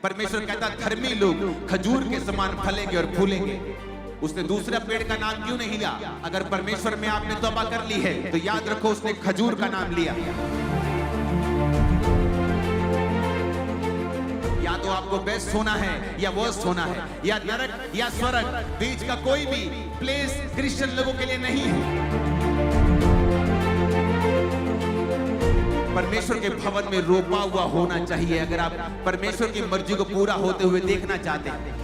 परमेश्वर कहता धर्मी लोग खजूर के समान फलेंगे और फूलेंगे। उसने दूसरा पेड़ का नाम क्यों नहीं लिया? अगर परमेश्वर में आपने तौबा कर ली है तो याद रखो उसने खजूर का नाम लिया। या तो आपको बेस्ट होना है या वर्स्ट होना है, या नरक या स्वर्ग, बीच का कोई भी प्लेस क्रिश्चियन लोगों के लिए नहीं है। परमेश्वर के भवन में रोपा हुआ होना चाहिए अगर आप परमेश्वर की मर्जी को पूरा होते हुए देखना चाहते हैं।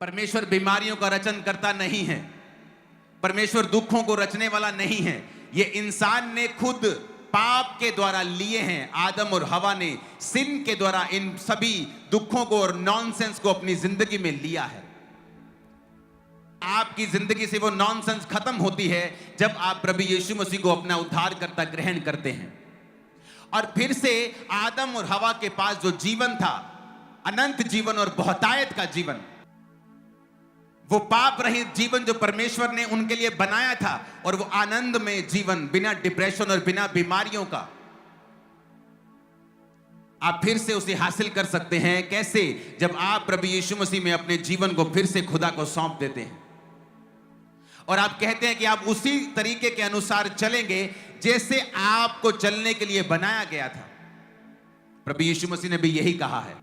परमेश्वर बीमारियों का रचन करता नहीं है, परमेश्वर दुखों को रचने वाला नहीं है। ये इंसान ने खुद पाप के द्वारा लिए हैं। आदम और हवा ने सिन के द्वारा इन सभी दुखों को और नॉनसेंस को अपनी जिंदगी में लिया है। आपकी जिंदगी से वो नॉनसेंस खत्म होती है जब आप प्रभु यीशु मसीह को अपना उद्धारकर्ता ग्रहण करते हैं। और फिर से आदम और हवा के पास जो जीवन था, अनंत जीवन और बहुतायत का जीवन, वो पाप रहित जीवन जो परमेश्वर ने उनके लिए बनाया था, और वो आनंद में जीवन बिना डिप्रेशन और बिना बीमारियों का, आप फिर से उसे हासिल कर सकते हैं। कैसे? जब आप प्रभु यीशु मसीह में अपने जीवन को फिर से खुदा को सौंप देते हैं और आप कहते हैं कि आप उसी तरीके के अनुसार चलेंगे जैसे आपको चलने के लिए बनाया गया था। प्रभु यीशु मसीह ने भी यही कहा है।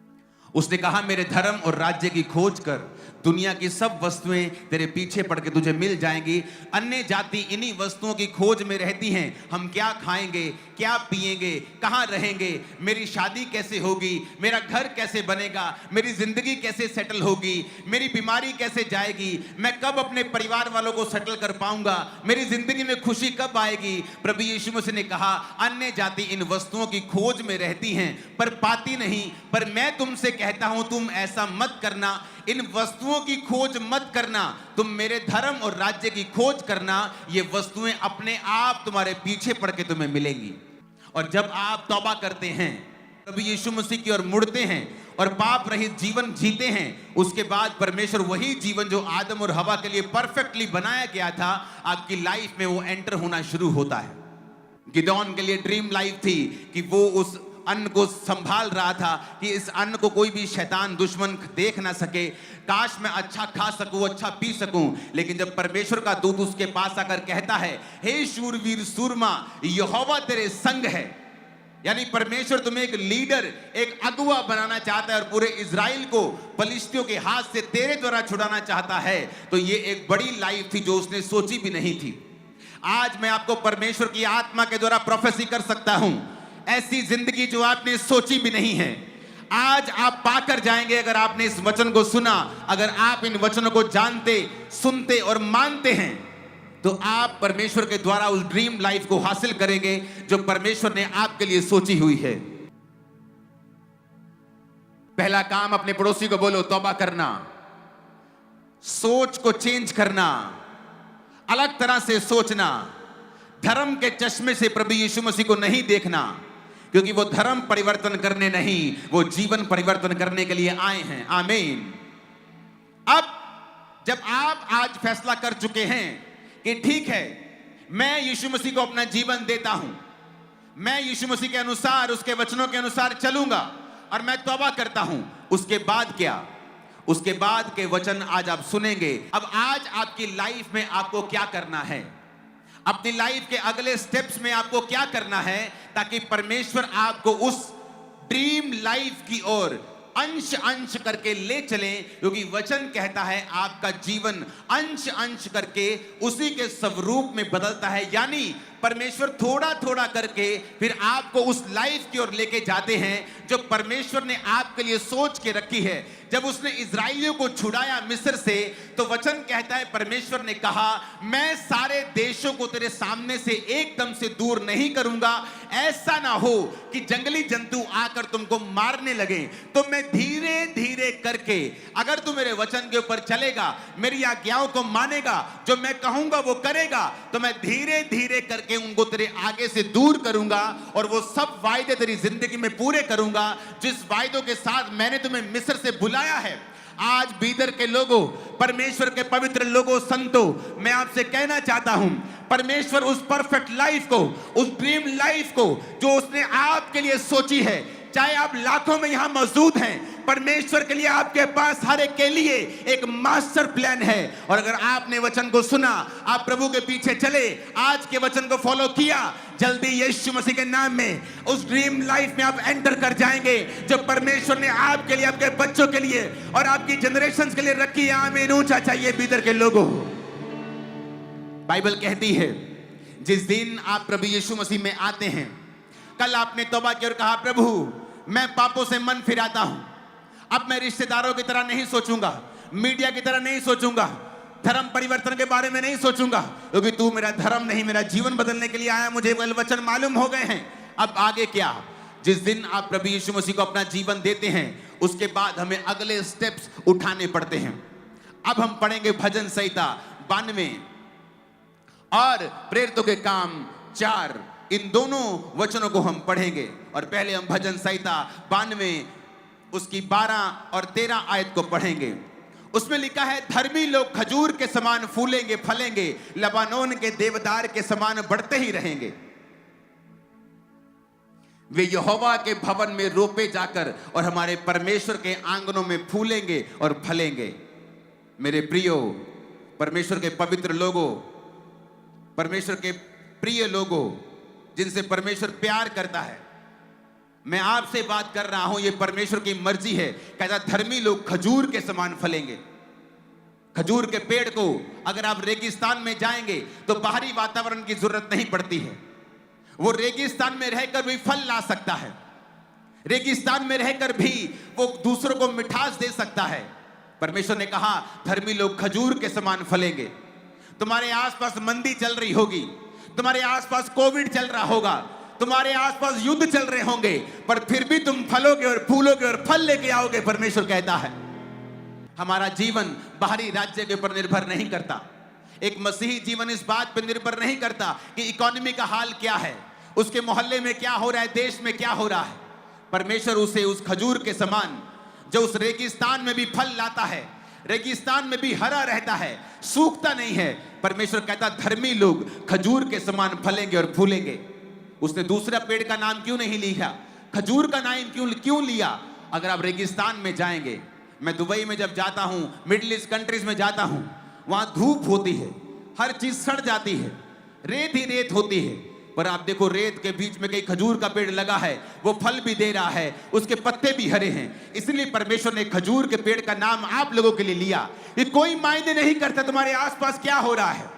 उसने कहा मेरे धर्म और राज्य की खोज कर, दुनिया की सब वस्तुएं तेरे पीछे पड़ के तुझे मिल जाएंगी। अन्य जाति इन्हीं वस्तुओं की खोज में रहती हैं। हम क्या खाएंगे, क्या पिएंगे, कहाँ रहेंगे, मेरी शादी कैसे होगी, मेरा घर कैसे बनेगा, मेरी जिंदगी कैसे सेटल होगी, मेरी बीमारी कैसे जाएगी, मैं कब अपने परिवार वालों को सेटल कर पाऊंगा, मेरी जिंदगी में खुशी कब आएगी। प्रभु यीशु मसीह ने कहा अन्य जाति इन वस्तुओं की खोज में रहती हैं पर पाती नहीं। पर मैं तुमसे कहता हूं तुम ऐसा मत करना, इन वस्तुओं की खोज मत करना, तुम मेरे धर्म और राज्य की खोज करना। ये वस्तुएं अपने आप तुम्हारे पीछे पड़ के तुम्हें मिलेंगी। और जब आप तौबा करते हैं, प्रभु यीशु मसीह की ओर मुड़ते हैं और पाप रहित जीवन जीते हैं, उसके बाद परमेश्वर वही जीवन जो आदम और हवा के लिए परफेक्टली बनाया गया था, आपकी लाइफ में वो एंटर होना शुरू होता है। गिदोन के लिए ड्रीम लाइफ थी कि वो उस अन्न को संभाल रहा था कि इस अन्न को कोई भी शैतान दुश्मन देख ना सके। काश मैं अच्छा खा सकूं, अच्छा पी सकूं। लेकिन जब परमेश्वर का दूत उसके पास आकर कहता है हे शूरवीर सूरमा, यहोवा तेरे संग है, यानी परमेश्वर तुम्हें एक लीडर, एक अगुवा बनाना चाहता है और पूरे इजराइल को फलिश्तियों के हाथ से तेरे द्वारा छुड़ाना चाहता है, तो ये एक बड़ी लाइफ थी जो उसने सोची भी नहीं थी। आज मैं आपको परमेश्वर की आत्मा के द्वारा प्रोफेसी कर सकता हूं, ऐसी जिंदगी जो आपने सोची भी नहीं है, आज आप पाकर जाएंगे अगर आपने इस वचन को सुना। अगर आप इन वचनों को जानते, सुनते और मानते हैं तो आप परमेश्वर के द्वारा उस ड्रीम लाइफ को हासिल करेंगे जो परमेश्वर ने आपके लिए सोची हुई है। पहला काम, अपने पड़ोसी को बोलो तौबा करना, सोच को चेंज करना, अलग तरह से सोचना, धर्म के चश्मे से प्रभु यीशु मसीह को नहीं देखना, क्योंकि वो धर्म परिवर्तन करने नहीं, वो जीवन परिवर्तन करने के लिए आए हैं। आमीन। अब जब आप आज फैसला कर चुके हैं कि ठीक है, मैं यीशु मसीह को अपना जीवन देता हूं, मैं यीशु मसीह के अनुसार, उसके वचनों के अनुसार चलूंगा और मैं तौबा करता हूं, उसके बाद क्या? उसके बाद के वचन आज आप सुनेंगे। अब आज आपकी लाइफ में आपको क्या करना है, अपनी लाइफ के अगले स्टेप्स में आपको क्या करना है, ताकि परमेश्वर आपको उस ड्रीम लाइफ की ओर अंश अंश करके ले चलें। क्योंकि वचन कहता है आपका जीवन अंश अंश करके उसी के स्वरूप में बदलता है। यानी परमेश्वर थोड़ा थोड़ा करके फिर आपको उस लाइफ की ओर लेके जाते हैं जो परमेश्वर ने आपके लिए सोच के रखी है। जब उसने इजराइलियों को छुड़ाया मिस्र से, तो वचन कहता है परमेश्वर ने कहा मैं सारे देशों को तेरे सामने से एकदम से दूर नहीं करूंगा, ऐसा ना हो कि जंगली जंतु आकर तुमको मारने लगे। तो मैं धीरे धीरे करके, अगर तू मेरे वचन के ऊपर चलेगा, मेरी आज्ञाओं को मानेगा, जो मैं कहूंगा वो करेगा, तो मैं धीरे धीरे करके उनको तेरे आगे से दूर करूंगा और वो सब वायदे तेरी जिंदगी में पूरे करूंगा जिस वायदों के साथ मैंने तुम्हें मिस्र से बुलाया है। आज बीदर के लोगों, परमेश्वर के पवित्र लोगों, संतों, मैं आपसे कहना चाहता हूं, परमेश्वर उस परफेक्ट लाइफ को, उस ड्रीम लाइफ को जो उसने आपके लिए सोची है, चाहे आप लाखों में यहां मौजूद हैं, परमेश्वर के लिए आपके पास हर एक के लिए एक मास्टर प्लान है। और अगर आपने वचन को सुना, आप प्रभु के पीछे चले, आज के वचन को फॉलो किया, जल्दी यीशु मसीह के नाम में उस ड्रीम लाइफ में आप एंटर कर जाएंगे जो परमेश्वर ने आपके लिए, आपके बच्चों के लिए और आपकी जनरेशंस के लिए रखी है। आमीन। ऊंचा चाहिए बीदर के लोगों। बाइबल कहती है जिस दिन आप प्रभु यीशु मसीह में आते हैं, कल आपने तौबा की और कहा प्रभु मैं पापों से मन फिराता हूं, अब मैं रिश्तेदारों की तरह नहीं सोचूंगा, मीडिया की तरह नहीं सोचूंगा, धर्म परिवर्तन के बारे में नहीं सोचूंगा, क्योंकि तू मेरा धर्म नहीं मेरा जीवन बदलने के लिए आया, मुझे वचन मालूम हो गए हैं। अब आगे क्या? जिस दिन आप प्रभु यीशु मसीह को अपना जीवन देते हैं, उसके बाद हमें अगले स्टेप्स उठाने पड़ते हैं। अब हम पढ़ेंगे भजन संहिता 92 और प्रेरितों के काम 4, इन दोनों वचनों को हम पढ़ेंगे। और पहले हम भजन संहिता 92 उसकी 12 और 13 आयत को पढ़ेंगे। उसमें लिखा है, धर्मी लोग खजूर के समान फूलेंगे फलेंगे, लबानोन के देवदार के समान बढ़ते ही रहेंगे। वे यहोवा के भवन में रोपे जाकर और हमारे परमेश्वर के आंगनों में फूलेंगे और फलेंगे। मेरे प्रियो, परमेश्वर के पवित्र लोगों, परमेश्वर के प्रिय लोगों, जिनसे परमेश्वर प्यार करता है, मैं आपसे बात कर रहा हूं, यह परमेश्वर की मर्जी है। कहता धर्मी लोग खजूर के समान फलेंगे। खजूर के पेड़ को अगर आप रेगिस्तान में जाएंगे तो बाहरी वातावरण की जरूरत नहीं पड़ती है, वो रेगिस्तान में रहकर भी फल ला सकता है, रेगिस्तान में रहकर भी वो दूसरों को मिठास दे सकता है। परमेश्वर ने कहा धर्मी लोग खजूर के समान फलेंगे। तुम्हारे आसपास मंदी चल रही होगी, तुम्हारे आसपास कोविड चल रहा होगा, तुम्हारे आसपास युद्ध चल रहे होंगे, पर फिर भी तुम फलोगे और फूलोगे और फल लेके आओगे। परमेश्वर कहता है हमारा जीवन बाहरी राज्य के ऊपर निर्भर नहीं करता। एक मसीही जीवन इस बात पर निर्भर नहीं करता कि इकोनॉमी का हाल क्या है, उसके मोहल्ले में क्या हो रहा है, देश में क्या हो रहा है। परमेश्वर उसे उस खजूर के समान, जो उस रेगिस्तान में भी फल लाता है, रेगिस्तान में भी हरा रहता है, सूखता नहीं है, परमेश्वर कहता धर्मी लोग खजूर के समान फलेंगे और फूलेंगे। उसने दूसरा पेड़ का नाम क्यों नहीं लिया, खजूर का नाम क्यों लिया? अगर आप रेगिस्तान में जाएंगे, मैं दुबई में जब जाता हूं, मिडिल ईस्ट कंट्रीज में जाता हूं, वहां धूप होती है, हर चीज सड़ जाती है, रेत ही रेत होती है, पर आप देखो रेत के बीच में कहीं खजूर का पेड़ लगा है, वो फल भी दे रहा है, उसके पत्ते भी हरे हैं। इसलिए परमेश्वर ने खजूर के पेड़ का नाम आप लोगों के लिए लिया। ये कोई मायने नहीं करता तुम्हारे आसपास क्या हो रहा है,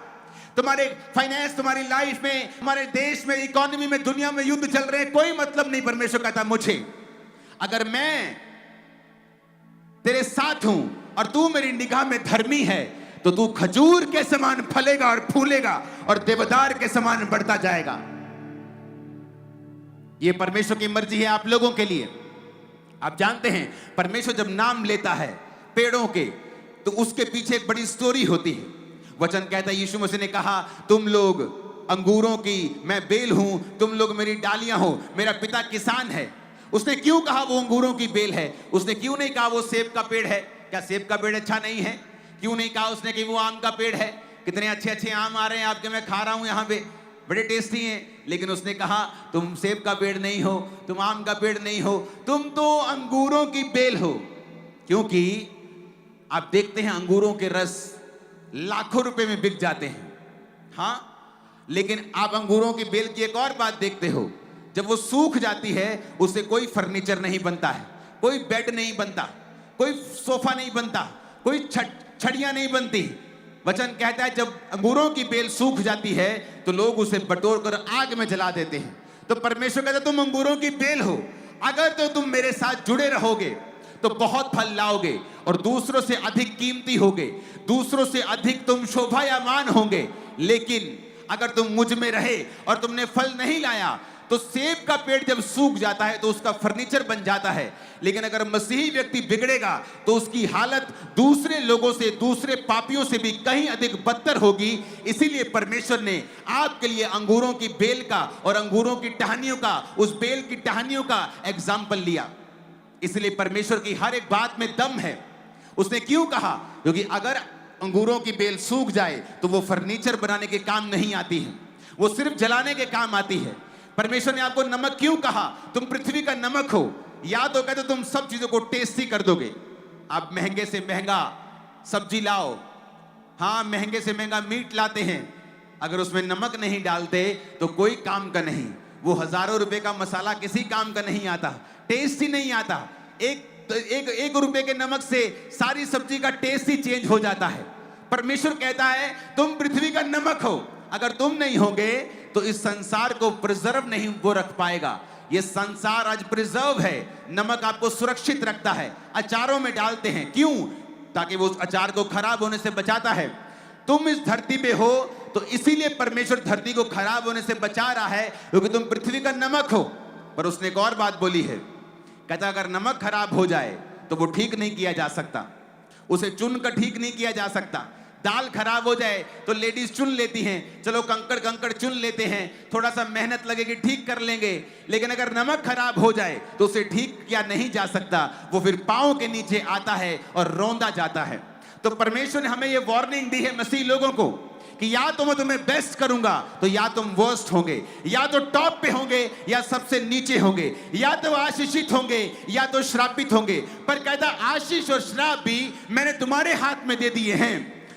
तुम्हारे फाइनेंस, तुम्हारी लाइफ में, हमारे देश में, इकोनॉमी में, दुनिया में युद्ध चल रहे हैं, कोई मतलब नहीं। परमेश्वर कहता मुझे, अगर मैं तेरे साथ हूं और तू मेरी निगाह में धर्मी है, तो तू खजूर के समान फलेगा और फूलेगा और देवदार के समान बढ़ता जाएगा। यह परमेश्वर की मर्जी है आप लोगों के लिए। आप जानते हैं परमेश्वर जब नाम लेता है पेड़ों के, तो उसके पीछे एक बड़ी स्टोरी होती है। वचन कहता है, यीशु मसीह ने कहा तुम लोग अंगूरों की, मैं बेल हूं, तुम लोग मेरी डालियां हो, मेरा पिता किसान है। उसने क्यों कहा वो अंगूरों की बेल है? उसने क्यों नहीं कहा वो सेब का पेड़ है? क्या सेब का पेड़ अच्छा नहीं है? क्यों नहीं कहा उसने कि वो आम का पेड़ है? कितने अच्छे अच्छे आम आ रहे हैं आपके, मैं खा रहा हूं यहाँ पे, बड़े टेस्टी हैं। लेकिन उसने कहा तुम सेब का पेड़ नहीं हो, तुम आम का पेड़ नहीं हो, तुम तो अंगूरों की बेल हो। क्योंकि आप देखते हैं अंगूरों के रस लाखों रुपए में बिक जाते हैं, हाँ, लेकिन आप अंगूरों की बेल की एक और बात देखते हो, जब वो सूख जाती है उससे कोई फर्नीचर नहीं बनता है, कोई बेड नहीं बनता, कोई सोफा नहीं बनता, कोई छड़ियां नहीं बनती। वचन कहता है जब अंगूरों की बेल सूख जाती है तो लोग उसे बटोर कर आग में जला देते हैं। तो परमेश्वर कहता है तुम अंगूरों की बेल हो, अगर तो तुम मेरे साथ जुड़े रहोगे तो बहुत फल लाओगे और दूसरों से अधिक कीमती होगे, दूसरों से अधिक तुम शोभायमान होंगे। लेकिन अगर तुम मुझ में रहे और तुमने फल नहीं लाया, तो सेब का पेड़ जब सूख जाता है तो उसका फर्नीचर बन जाता है। लेकिन अगर मसीही व्यक्ति बिगड़ेगा तो उसकी हालत दूसरे लोगों से, दूसरे पापियों से भी कहीं अधिक बदतर होगी। इसीलिए परमेश्वर ने आपके लिए अंगूरों की बेल का और अंगूरों की टहनियों का, उस बेल की टहनियों का एग्जाम्पल लिया। इसलिए परमेश्वर की हर एक बात में दम है। उसने क्यों कहा? क्योंकि अगर अंगूरों की बेल सूख जाए तो वो फर्नीचर बनाने के काम नहीं आती है, वो सिर्फ जलाने के काम आती है। परमेश्वर ने आपको नमक क्यों कहा? तुम पृथ्वी का नमक हो। या तो कहते तुम सब चीजों को टेस्टी कर दोगे। आप महंगे से महंगा सब्जी लाओ, हाँ महंगे से महंगा मीट लाते हैं, अगर उसमें नमक नहीं डालते तो कोई काम का नहीं। वो हजारों रुपए का मसाला किसी काम का नहीं आता, टेस्ट ही नहीं आता। एक रुपए के नमक से सारी सब्जी का टेस्ट ही चेंज हो जाता है। परमेश्वर कहता है तुम पृथ्वी का नमक हो, अगर तुम नहीं होगे तो इस संसार को प्रिजर्व नहीं वो रख पाएगा। ये संसार आज प्रिजर्व है, नमक आपको सुरक्षित रखता है। अचारों में डालते हैं क्यों? ताकि वो उस अचार को खराब होने से बचाता है। तुम इस धरती पे हो तो इसीलिए परमेश्वर धरती को खराब होने से बचा रहा है, क्योंकि तुम पृथ्वी का नमक हो। पर उसने एक और बात बोली है, कहता अगर नमक खराब हो जाए तो वो ठीक नहीं किया जा सकता, उसे चुनकर ठीक नहीं किया जा सकता। दाल खराब हो जाए तो लेडीज चुन लेती हैं, चलो कंकड़ चुन लेते हैं, थोड़ा सा मेहनत लगेगी ठीक कर लेंगे। लेकिन अगर नमक खराब हो जाए तो उसे ठीक किया नहीं जा सकता, वो फिर पांव के नीचे आता है और रौंदा जाता है। तो परमेश्वर ने हमें ये वार्निंग दी है मसीह लोगों को कि या तो मैं तुम्हें बेस्ट करूंगा तो या तुम वर्स्ट होंगे, या तो टॉप पे होंगे या सबसे नीचे होंगे, या तो आशीषित होंगे या तो श्रापित होंगे। पर कहता आशीष और श्राप भी मैंने तुम्हारे हाथ में दे दिए हैं।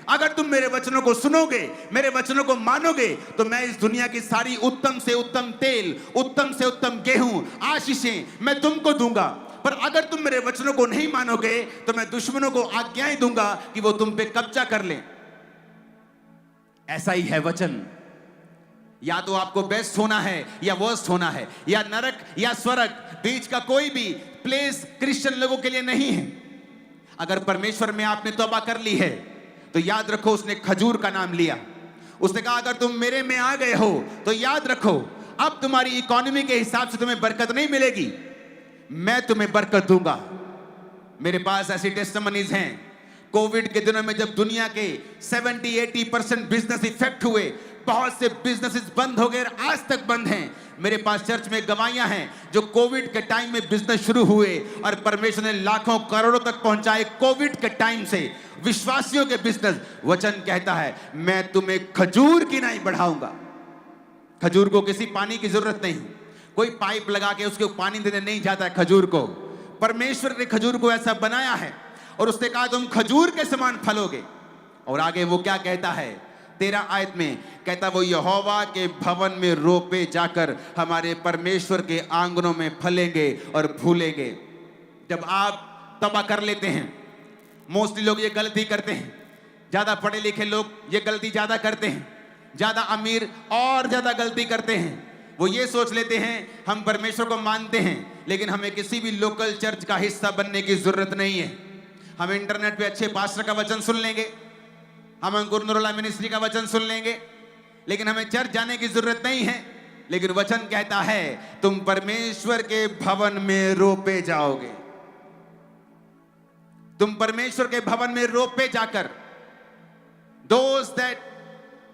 अगर तुम मेरे वचनों को सुनोगे, मेरे वचनों को मानोगे, तो मैं इस दुनिया की सारी उत्तम से उत्तम तेल, उत्तम से उत्तम गेहूं, आशीषें मैं तुमको दूंगा। पर अगर तुम मेरे वचनों को नहीं मानोगे तो मैं दुश्मनों को आज्ञाएं दूंगा कि वो तुम पे कब्जा कर लें। ऐसा ही है वचन। या तो आपको बेस्ट होना है या वर्स्ट होना है, या नरक या स्वर्ग, बीच का कोई भी प्लेस क्रिश्चियन लोगों के लिए नहीं है। अगर परमेश्वर में आपने तौबा कर ली है तो याद रखो उसने खजूर का नाम लिया। उसने कहा अगर तुम मेरे में आ गए हो तो याद रखो अब तुम्हारी इकोनॉमी के हिसाब से तुम्हें बरकत नहीं मिलेगी, मैं तुम्हें बरकत दूंगा। मेरे पास ऐसी टेस्टिमनीज हैं, कोविड के दिनों में जब दुनिया के 70-80% बिजनेस इफेक्ट हुए, बहुत से बिजनेसेस बंद हो गए, आज तक बंद हैं। मेरे पास चर्च में गवाहियां हैं जो कोविड के टाइम में बिजनेस शुरू हुए और परमेश्वर ने लाखों करोड़ों तक पहुंचाए कोविड के टाइम से, विश्वासियों के बिजनेस। वचन कहता है मैं तुम्हें खजूर की नहीं बढ़ाऊंगा। खजूर को किसी पानी की जरूरत नहीं, कोई पाइप लगा के उसको पानी देने नहीं जाता है खजूर को। परमेश्वर ने खजूर को ऐसा बनाया है और उसने कहा तुम खजूर के समान फलोगे। और आगे वो क्या कहता है 13 आयत में, कहता वो यहोवा के भवन में रोपे जाकर हमारे परमेश्वर के आंगनों में फलेंगे और फूलेंगे। जब आप तौबा कर लेते हैं, मोस्टली लोग ये गलती करते हैं, ज्यादा पढ़े लिखे लोग ये गलती ज्यादा करते हैं, ज्यादा अमीर और ज्यादा गलती करते हैं। वो ये सोच लेते हैं हम परमेश्वर को मानते हैं लेकिन हमें किसी भी लोकल चर्च का हिस्सा बनने की जरूरत नहीं है। हम इंटरनेट पे अच्छे पास्टर का वचन सुन लेंगे, हम अंकुर नूरुल्लाह मिनिस्ट्री का वचन सुन लेंगे, लेकिन हमें चर्च जाने की जरूरत नहीं है। लेकिन वचन कहता है तुम परमेश्वर के भवन में रोपे जाओगे। तुम परमेश्वर के भवन में रोपे जाकर, those that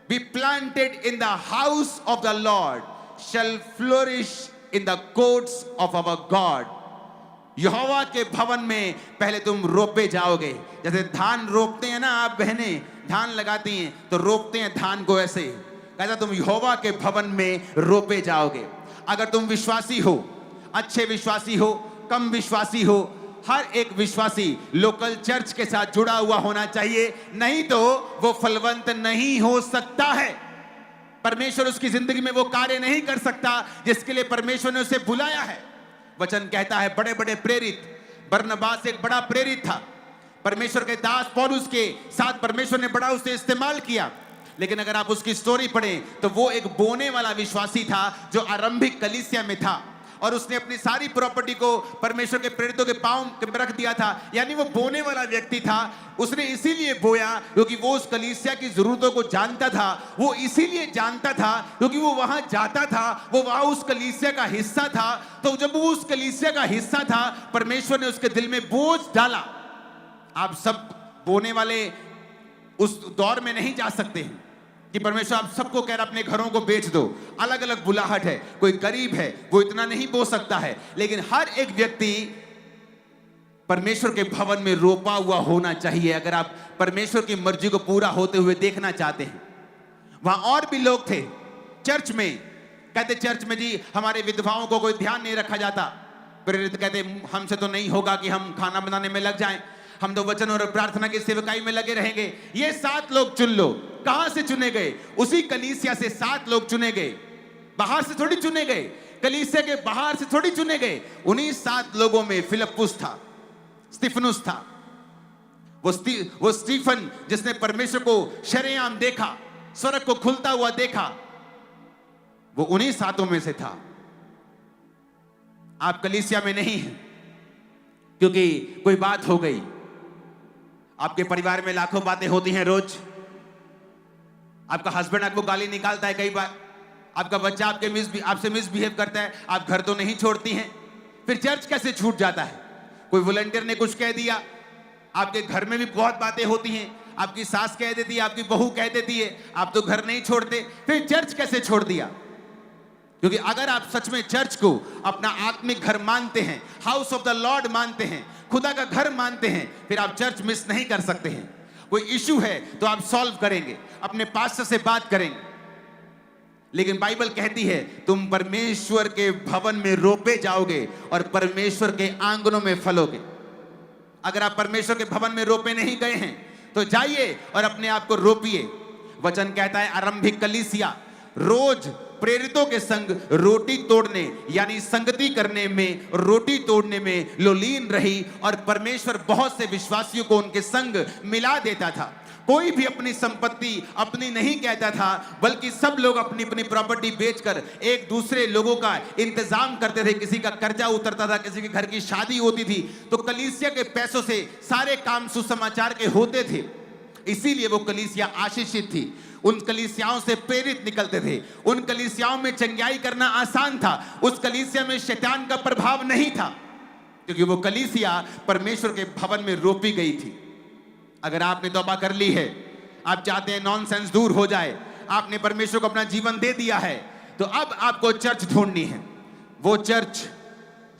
be planted in the house of the Lord shall flourish in the courts of our God। यहोवा के भवन में पहले तुम रोपे जाओगे। जैसे धान रोपते हैं ना, आप बहनें धान लगाती हैं तो रोपते हैं धान को ऐसे, कहता तुम यहोवा के भवन में रोपे जाओगे। अगर तुम विश्वासी हो, अच्छे विश्वासी हो, कम विश्वासी हो, हर एक विश्वासी लोकल चर्च के साथ जुड़ा हुआ होना चाहिए, नहीं तो वो फलवंत नहीं हो सकता है। परमेश्वर उसकी जिंदगी में वो कार्य नहीं कर सकता जिसके लिए परमेश्वर ने उसे बुलाया है। वचन कहता है बड़े बड़े प्रेरित, बरनबास एक बड़ा प्रेरित था, परमेश्वर के दास पौलुस के साथ परमेश्वर ने बड़ा उसे इस्तेमाल किया। लेकिन अगर आप उसकी स्टोरी पढ़ें तो वो एक बोने वाला विश्वासी था जो आरंभिक कलीसिया में था और उसने अपनी सारी प्रॉपर्टी को परमेश्वर के प्रेरितों के पांव में रख दिया था। यानी वो बोने वाला व्यक्ति था। उसने इसीलिए बोया क्योंकि वो उस कलीसिया की जरूरतों को जानता था, वो इसीलिए जानता था क्योंकि वो वहां जाता था, वो वहां उस कलीसिया का हिस्सा था। तो जब वो उस कलीसिया का हिस्सा था, परमेश्वर ने उसके दिल में बोझ डाला। आप सब बोने वाले उस दौर में नहीं जा सकते हैं कि परमेश्वर आप सबको कह रहा अपने घरों को बेच दो। अलग अलग बुलाहट है, कोई गरीब है वो इतना नहीं बो सकता है, लेकिन हर एक व्यक्ति परमेश्वर के भवन में रोपा हुआ होना चाहिए। अगर आप परमेश्वर की मर्जी को पूरा होते हुए देखना चाहते हैं। वहां और भी लोग थे चर्च में, कहते चर्च में जी हमारे विधवाओं को कोई ध्यान नहीं रखा जाता। प्रेरित कहते हमसे तो नहीं होगा कि हम खाना बनाने में लग जाएं, हम तो वचन और प्रार्थना की सेवकाई में लगे रहेंगे। ये 7 लोग चुन लो। कहां से चुने गए? उसी कलीसिया से 7 लोग चुने गए, बाहर से थोड़ी चुने गए, कलीसिया के बाहर से थोड़ी चुने गए। उन्हीं 7 लोगों में फिलिप्पुस था, स्तिफनुस था, वो स्टीफन जिसने परमेश्वर को शरेआम देखा, स्वर्ग को खुलता हुआ देखा, वो उन्हीं 7 में से था। आप कलीसिया में नहीं हैं क्योंकि कोई बात हो गई। आपके परिवार में लाखों बातें होती हैं रोज। आपका हस्बैंड आपको गाली निकालता है कई बार, आपका बच्चा आपसे मिसबिहेव करता है, आप घर तो नहीं छोड़ती हैं। फिर चर्च कैसे छूट जाता है? कोई वॉलंटियर ने कुछ कह दिया, आपके घर में भी बहुत बातें होती हैं, आपकी सास कह देती है, आपकी बहू कह देती है, आप तो घर नहीं छोड़ते। फिर चर्च कैसे छोड़ दिया? क्योंकि अगर आप सच में चर्च को अपना आत्मिक घर मानते हैं, हाउस ऑफ द लॉर्ड मानते हैं, खुदा का घर मानते हैं, फिर आप चर्च मिस नहीं कर सकते हैं। कोई इशू है तो आप सॉल्व करेंगे, अपने पास्टर से बात करेंगे। लेकिन बाइबल कहती है तुम परमेश्वर के भवन में रोपे जाओगे और परमेश्वर के आंगनों में फलोगे। अगर आप परमेश्वर के भवन में रोपे नहीं गए हैं तो जाइए और अपने आप को रोपिए। वचन कहता है आरंभिक कलीसिया रोज प्रेरितों के संग रोटी तोड़ने यानी संगति करने में, रोटी तोड़ने में लोलीन रही और परमेश्वर बहुत से विश्वासियों को उनके संग मिला देता था। कोई भी अपनी संपत्ति अपनी नहीं कहता था, बल्कि सब लोग अपनी अपनी प्रॉपर्टी बेचकर एक दूसरे लोगों का इंतजाम करते थे। किसी का कर्जा उतरता था, किसी के घर की शादी होती थी तो कलीसिया के पैसों से सारे काम सुसमाचार के होते थे। इसीलिए वो कलीसिया आशीषित थी। उन कलीसियाओं से प्रेरित निकलते थे, उन कलीसियाओं में चंगाई करना आसान था, उस कलीसिया में शैतान का प्रभाव नहीं था, क्योंकि वो कलीसिया परमेश्वर के भवन में रोपी गई थी। अगर आपने तौबा कर ली है, आप चाहते हैं नॉनसेंस दूर हो जाए, आपने परमेश्वर को अपना जीवन दे दिया है, तो अब आपको चर्च ढूंढनी है। वो चर्च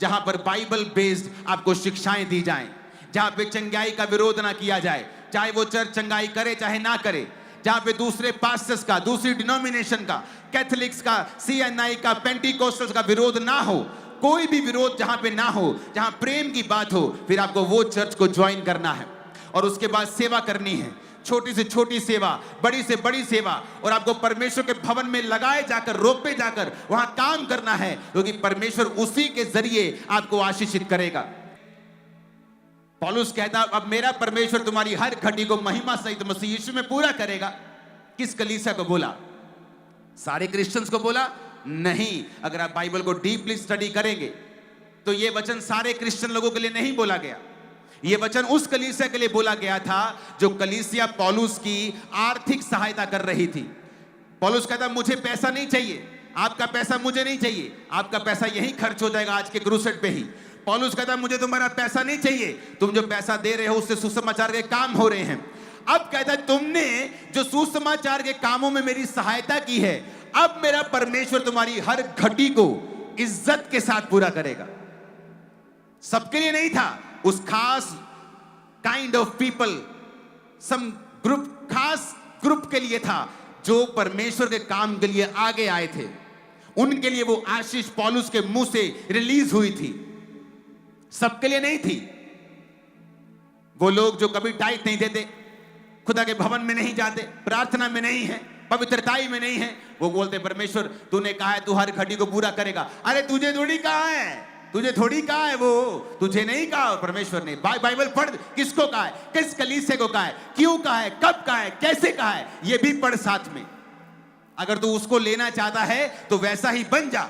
जहां पर बाइबल बेस्ड आपको शिक्षाएं दी जाएं, जहां पे चंगाई का विरोध ना किया जाए, चाहे वो चर्च चंगाई करे चाहे ना करे, जहां पे दूसरे पास्टर्स का, दूसरी डिनोमिनेशन का, कैथोलिक्स का, सीएनआई का, पेंटिकोस्टल्स का विरोध ना हो। कोई भी विरोध जहां पे ना हो, जहां प्रेम की बात हो, फिर आपको वो चर्च को ज्वाइन करना है और उसके बाद सेवा करनी है। छोटी से छोटी सेवा, बड़ी से बड़ी सेवा, और आपको परमेश्वर के भवन में लगाए जाकर, रोपे जाकर वहां काम करना है, क्योंकि परमेश्वर उसी के जरिए आपको आशीषित करेगा। पौलुस कहता अब मेरा परमेश्वर तुम्हारी हर घटी को महिमा सहित मसीह यीशु में पूरा करेगा। किस कलीसिया को बोला? सारे क्रिश्चियंस को बोला? नहीं। अगर आप बाइबल को डीपली स्टडी करेंगे तो यह वचन सारे क्रिश्चियन लोगों के लिए नहीं बोला गया। यह वचन उस कलीसिया के लिए बोला गया था जो कलीसिया पौलुस की आर्थिक सहायता कर रही थी। पौलुस कहता मुझे पैसा नहीं चाहिए, आपका पैसा मुझे नहीं चाहिए, आपका पैसा यही खर्च हो जाएगा आज के क्रूसेड पे ही। पौलुस कहता मुझे तुम्हारा पैसा नहीं चाहिए, तुम जो पैसा दे रहे हो उससे सुसमाचार के काम हो रहे हैं। अब कहता है तुमने जो सुसमाचार के कामों में मेरी सहायता की है, अब मेरा परमेश्वर तुम्हारी हर घटी को इज्जत के साथ पूरा करेगा। सबके लिए नहीं था, उस खास kind of people, some group, खास ग्रुप के लिए था जो परमेश्वर के काम के लिए आगे आए थे। उनके लिए वो आशीष पौलुस के मुंह से रिलीज हुई थी, सबके लिए नहीं थी। वो लोग जो कभी टाइट नहीं देते, खुदा के भवन में नहीं जाते, प्रार्थना में नहीं है, पवित्रताई में नहीं है, वो बोलते परमेश्वर तूने कहा है तू हर घटी को पूरा करेगा। अरे तुझे थोड़ी कहा है, तुझे थोड़ी कहा है, वो तुझे नहीं कहा परमेश्वर ने। बाइबल पढ़, किसको कहा है, किस कलीसिया को कहा है, क्यों कहा है, कब कहा है, कैसे कहा है, ये भी पढ़ साथ में। अगर तू उसको लेना चाहता है तो वैसा ही बन जा।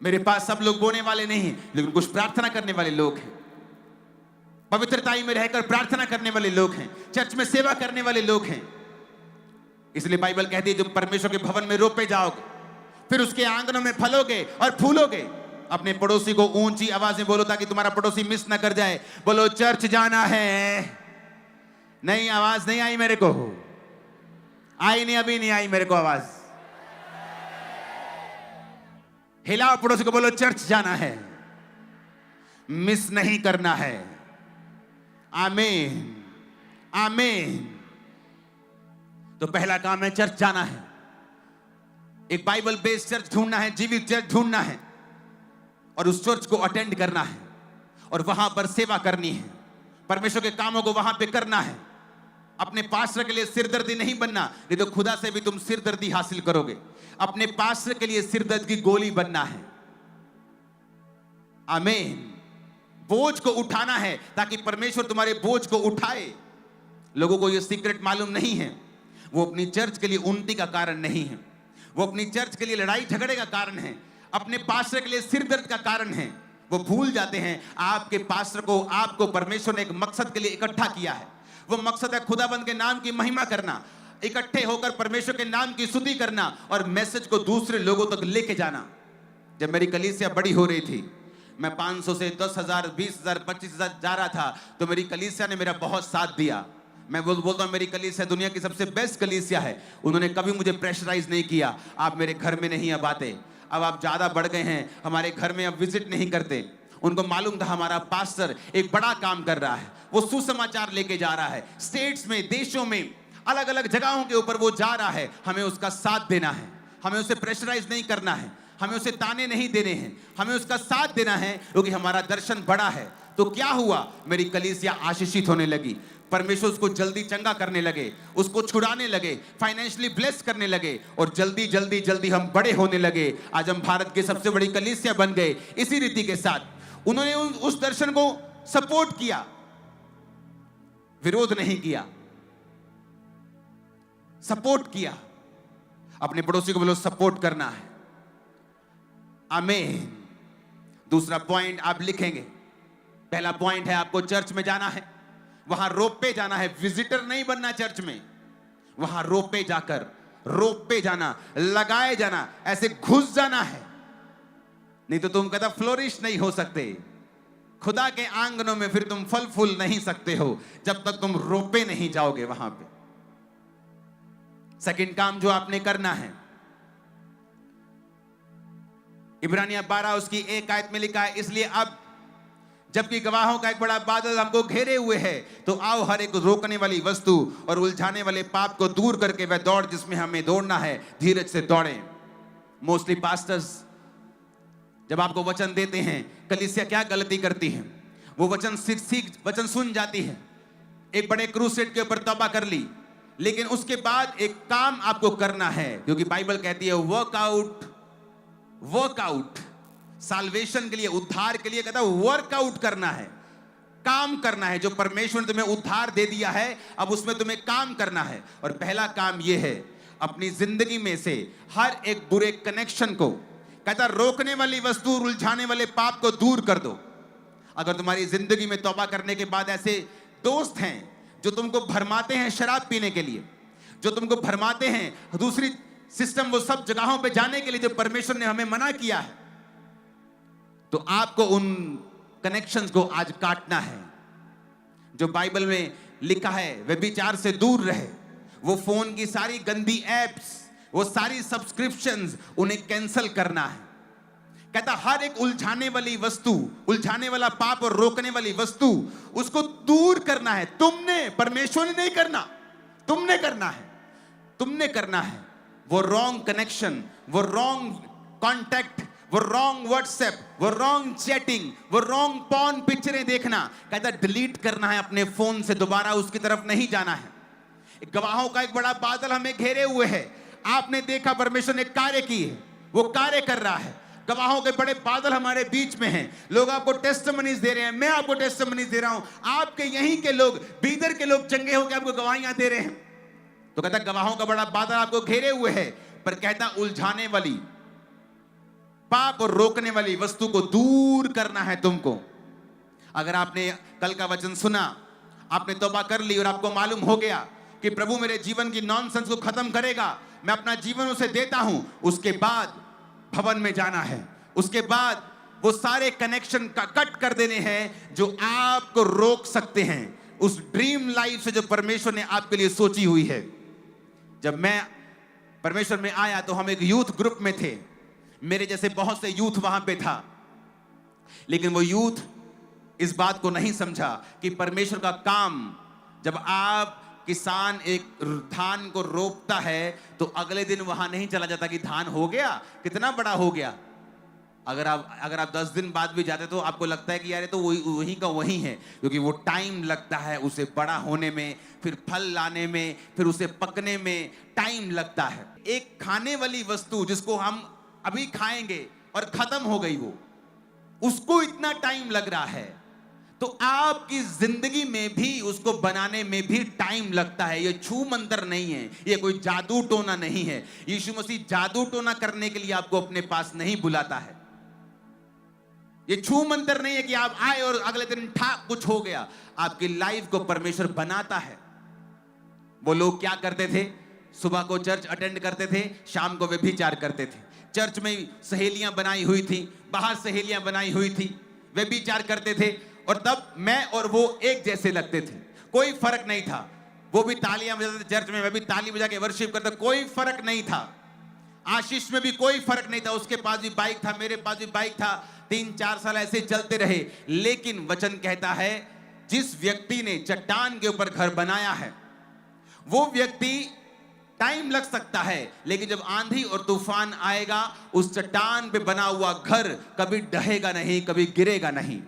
मेरे पास सब लोग बोने वाले नहीं हैं, लेकिन कुछ प्रार्थना करने वाले लोग हैं, पवित्रताई में रहकर प्रार्थना करने वाले लोग हैं, चर्च में सेवा करने वाले लोग हैं। इसलिए बाइबल कहती है जब परमेश्वर के भवन में रोपे जाओगे, फिर उसके आंगनों में फलोगे और फूलोगे। अपने पड़ोसी को ऊंची आवाज में बोलो ताकि तुम्हारा पड़ोसी मिस ना कर जाए। बोलो चर्च जाना है। नहीं, आवाज नहीं आई मेरे को, आई नहीं, अभी नहीं आई मेरे को आवाज। हिलाओ पड़ोसी को, बोलो चर्च जाना है। मिस नहीं करना है। आमीन, आमीन। तो पहला काम है चर्च जाना है, एक बाइबल बेस्ड चर्च ढूंढना है, जीवित चर्च ढूंढना है और उस चर्च को अटेंड करना है और वहां पर सेवा करनी है, परमेश्वर के कामों को वहां पे करना है। अपने पास्टर के लिए सिरदर्दी नहीं बनना, नहीं तो खुदा से भी तुम सिरदर्दी हासिल करोगे। अपने पास्टर के लिए सिरदर्द की गोली बनना है। आमीन। बोझ को उठाना है ताकि परमेश्वर तुम्हारे बोझ को उठाए। लोगों को यह सीक्रेट मालूम नहीं है, वो अपनी चर्च के लिए उन्नति का कारण नहीं है, वो अपनी चर्च के लिए लड़ाई झगड़े का कारण है, अपने पास्टर के लिए सिरदर्द का कारण है। वो भूल जाते हैं आपके पास्टर को, आपको परमेश्वर ने एक मकसद के लिए इकट्ठा किया है। वो मकसद है खुदाबंद के नाम की महिमा करना, इकट्ठे होकर परमेश्वर के नाम की स्तुति करना और मैसेज को दूसरे लोगों तक लेके जाना। जब मेरी कलीसिया बड़ी हो रही थी, मैं 500 से 10,000, 20,000, 25,000 जा रहा था, तो मेरी कलीसिया ने मेरा बहुत साथ दिया। मैं बोलता हूँ मेरी कलीसिया दुनिया की सबसे बेस्ट कलीसिया है। उन्होंने कभी मुझे प्रेशराइज नहीं किया, आप मेरे घर में नहीं अब आते, अब आप ज्यादा बढ़ गए हैं, हमारे घर में अब विजिट नहीं करते। उनको मालूम था हमारा पास्टर एक बड़ा काम कर रहा है, वो सुसमाचार लेके जा रहा है, स्टेट्स में, देशों में, अलग अलग जगहों के ऊपर वो जा रहा है। हमें उसका साथ देना है, हमें उसे प्रेशराइज नहीं करना है, हमें उसे ताने नहीं देने हैं, हमें उसका साथ देना है, क्योंकि हमारा दर्शन बड़ा है। तो क्या हुआ, मेरी कलीसिया आशीषित होने लगी, परमेश्वर उसको जल्दी चंगा करने लगे, उसको छुड़ाने लगे, फाइनेंशियली ब्लेस करने लगे और जल्दी जल्दी जल्दी हम बड़े होने लगे। आज हम भारत की सबसे बड़ी कलीसिया बन गए। इसी रीति के साथ उन्होंने उस दर्शन को सपोर्ट किया, विरोध नहीं किया, सपोर्ट किया। अपने पड़ोसी को बोलो सपोर्ट करना है। आमीन। दूसरा पॉइंट आप लिखेंगे, पहला पॉइंट है आपको चर्च में जाना है, वहां रोप पे जाना है, विजिटर नहीं बनना चर्च में, वहां रोप पे जाकर, रोप पे जाना, लगाए जाना, ऐसे घुस जाना है, नहीं तो तुम कहता फ्लोरिश नहीं हो सकते। खुदा के आंगनों में फिर तुम फल फूल नहीं सकते हो जब तक तुम रोपे नहीं जाओगे वहां पे। सेकंड काम जो आपने करना है, इब्रानिया 12 उसकी 1 आयत में लिखा है, इसलिए अब जबकि गवाहों का एक बड़ा बादल हमको घेरे हुए है, तो आओ हर एक रोकने वाली वस्तु और उलझाने वाले पाप को दूर करके वह दौड़ जिसमें हमें दौड़ना है, धीरज से दौड़ें। मोस्टली पास्टर्स जब आपको वचन देते हैं, कलीसिया क्या गलती करती है, वो वचन सुन जाती है, एक बड़े क्रूसेड के ऊपर तौबा कर ली, लेकिन उसके बाद एक काम आपको करना है, क्योंकि बाइबल कहती है वर्कआउट, साल्वेशन के लिए, उद्धार के लिए कहता है वर्कआउट करना है, काम करना है। जो परमेश्वर ने तुम्हें उद्धार दे दिया है, अब उसमें तुम्हें काम करना है। और पहला काम यह है, अपनी जिंदगी में से हर एक बुरे कनेक्शन को, कहता रोकने वाली वस्तु, उलझाने वाले पाप को दूर कर दो। अगर तुम्हारी जिंदगी में तौबा करने के बाद ऐसे दोस्त हैं जो तुमको भरमाते हैं शराब पीने के लिए, जो तुमको भरमाते हैं दूसरी सिस्टम, वो सब जगहों पे जाने के लिए जो परमेश्वर ने हमें मना किया है, तो आपको उन कनेक्शंस को आज काटना है। जो बाइबल में लिखा है व्यभिचार से दूर रहे, वो फोन की सारी गंदी एप्स, वो सारी सब्सक्रिप्शंस, उन्हें कैंसिल करना है। कहता हर एक उलझाने वाली वस्तु, उलझाने वाला पाप और रोकने वाली वस्तु, उसको दूर करना है। तुमने, परमेश्वर ने नहीं करना, तुमने करना है, तुमने करना है। वो रॉन्ग कनेक्शन, वो रॉन्ग कॉन्टैक्ट, वो रॉन्ग व्हाट्सएप, वो रॉन्ग चैटिंग, वो रॉन्ग पॉर्न पिक्चरें देखना, कहता डिलीट करना है अपने फोन से, दोबारा उसकी तरफ नहीं जाना है। गवाहों का एक बड़ा बादल हमें घेरे हुए है। आपने देखा परमेश्वर ने कार्य की है, वो कार्य कर रहा है। गवाहों के बड़े बादल हमारे बीच में हैं। लोग आपको टेस्टिमनीज दे रहे हैं, मैं आपको टेस्टिमनीज दे रहा हूं, आपके यहीं के लोग, बीदर के लोग चंगे होकर आपको गवाहियां दे रहे हैं। तो कहता गवाहों का बड़ा बादल आपको घेरे हुए है, पर कहता उलझाने वाली, पाप और रोकने वाली वस्तु को दूर करना है तुमको। अगर आपने कल का वचन सुना, आपने तौबा कर ली और आपको मालूम हो गया कि प्रभु मेरे जीवन की नॉनसेंस को खत्म करेगा, मैं अपना जीवन उसे देता हूं, उसके बाद भवन में जाना है। उसके बाद वो सारे कनेक्शन का कट कर देने हैं जो आपको रोक सकते हैं उस ड्रीम लाइफ से जो परमेश्वर ने आपके लिए सोची हुई है। जब मैं परमेश्वर में आया तो हम एक यूथ ग्रुप में थे, मेरे जैसे बहुत से यूथ वहां पे था, लेकिन वो यूथ इस बात को नहीं समझा कि परमेश्वर का काम, जब आप किसान एक धान को रोपता है तो अगले दिन वहां नहीं चला जाता कि धान हो गया, कितना बड़ा हो गया। अगर आप 10 दिन बाद भी जाते तो आपको लगता है कि यार ये तो वही का वही है, क्योंकि वो टाइम लगता है उसे बड़ा होने में, फिर फल लाने में, फिर उसे पकने में टाइम लगता है। एक खाने वाली वस्तु जिसको हम अभी खाएंगे और खत्म हो गई, वो उसको इतना टाइम लग रहा है, तो आपकी जिंदगी में भी उसको बनाने में भी टाइम लगता है। ये छू मंतर नहीं है, ये कोई जादू टोना नहीं है। यीशु मसीह जादू टोना करने के लिए आपको अपने पास नहीं बुलाता है। ये छू मंतर नहीं है कि आप आए और अगले दिन ठाक कुछ हो गया। आपकी लाइफ को परमेश्वर बनाता है। वो लोग क्या करते थे? सुबह को चर्च अटेंड करते थे, शाम को व्यभिचार करते थे। चर्च में सहेलियां बनाई हुई थी, बाहर सहेलियां बनाई हुई थी, व्यभिचार करते थे, और तब मैं और वो एक जैसे लगते थे, कोई फर्क नहीं था। वो भी तालियां बजाते थे चर्च में, मैं भी ताली बजा के वर्शिप करता, कोई फर्क नहीं था। आशीष में भी कोई फर्क नहीं था, उसके पास भी बाइक था, मेरे पास भी बाइक था। 3-4 साल ऐसे चलते रहे। लेकिन वचन कहता है जिस व्यक्ति ने चट्टान के ऊपर घर बनाया है, वो व्यक्ति, टाइम लग सकता है लेकिन जब आंधी और तूफान आएगा उस चट्टान पे बना हुआ घर कभी ढहेगा नहीं, कभी गिरेगा नहीं।